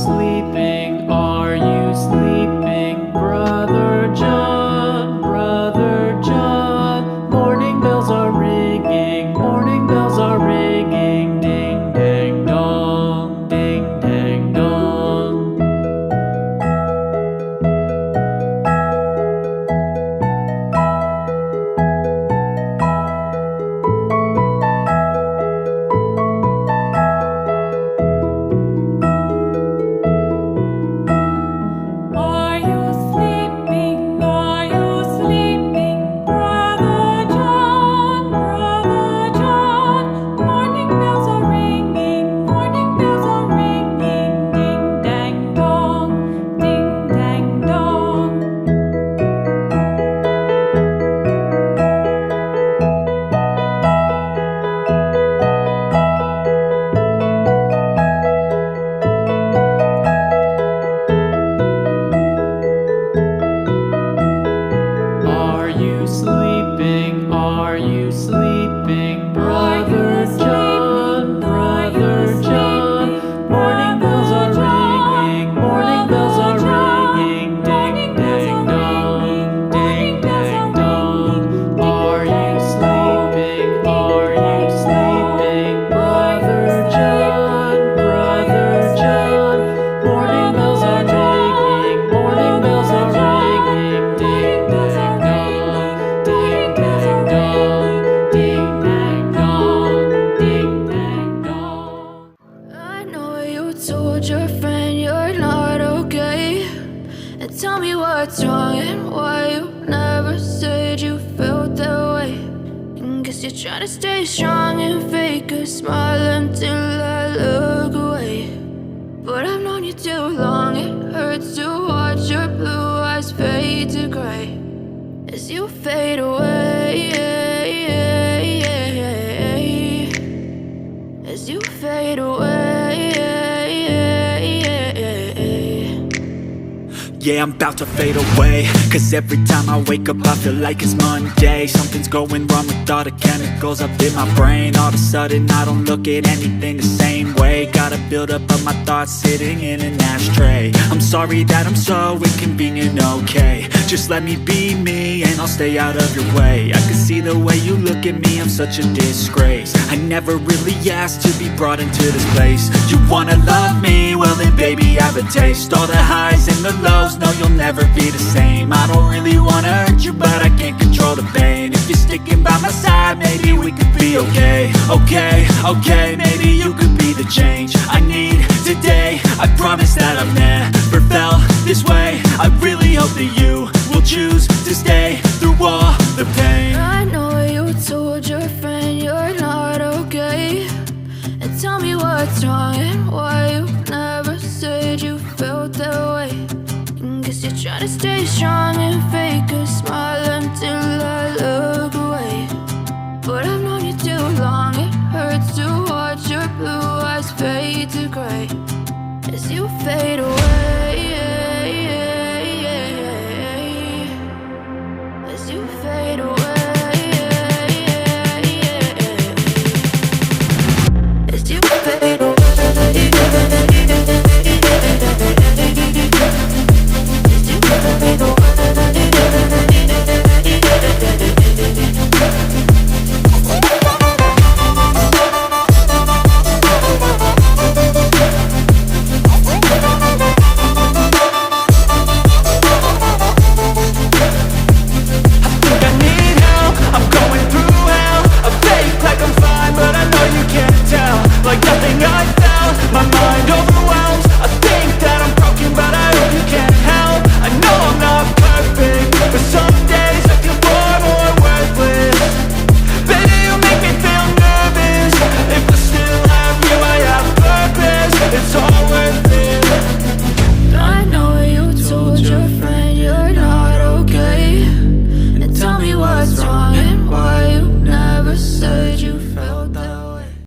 sleeping? Are you sleeping? Brother John, Brother John. Morning bells are ringing, morning bells are ringing. Ding dang dong, ding dang dong. Are you sleeping? Are you sleeping? Brother John, Brother John. Morning bells are ringing, morning bells are ringing. Ding dang dong, ding dang dong. Are you sleeping? Are you sleeping? Brother sleeping? John, Are you Brother John. sleeping? Morning bells are Brother John, ringing, morning bells are Brother John. ringing. Ding Morning bells dang are dong, ringing, ding morning bells dang are dong. ringing. Are you sleeping? Are you sleeping? Brother John, Brother John. Morning bells are ringing, morning bells are ringing. Ding dang dong, ding dang dong, ding dang dong, ding dang dong. I know you told your friend you're not okay. And tell me what's wrong and why you never said you felt that way. And guess you're trying to stay strong and fake a smile until I look away. But I've known you too long, it hurts to watch your blue eyes fade to gray as you fade away. As you fade away. Yeah, I'm about to fade away. Cause every time I wake up I feel like it's Monday. Something's going wrong with all the chemicals up in my brain. All of a sudden I don't look at anything the same way. Gotta build up of my thoughts sitting in an ashtray. I'm sorry that I'm so inconvenient, okay. Just let me be me and I'll stay out of your way. I can see the way you look at me, I'm such a disgrace. I never really asked to be brought into this place. You wanna love me? Well then baby I have a taste. All the highs and the lows, no you'll never be the same. I don't really wanna hurt you but I can't control the pain. If you're sticking by my side maybe we could be okay. Okay, okay, maybe you could be the change I need today. I promise that I've never felt this way. I really hope that you will choose to stay through all the pain. I know you told your friend you're not okay. And tell me what's wrong and why you never said you felt that way. And guess you're trying to stay strong and fake a smile until I look away. But I've known you too long, it hurts to watch your blue eyes fade to gray as you fade away.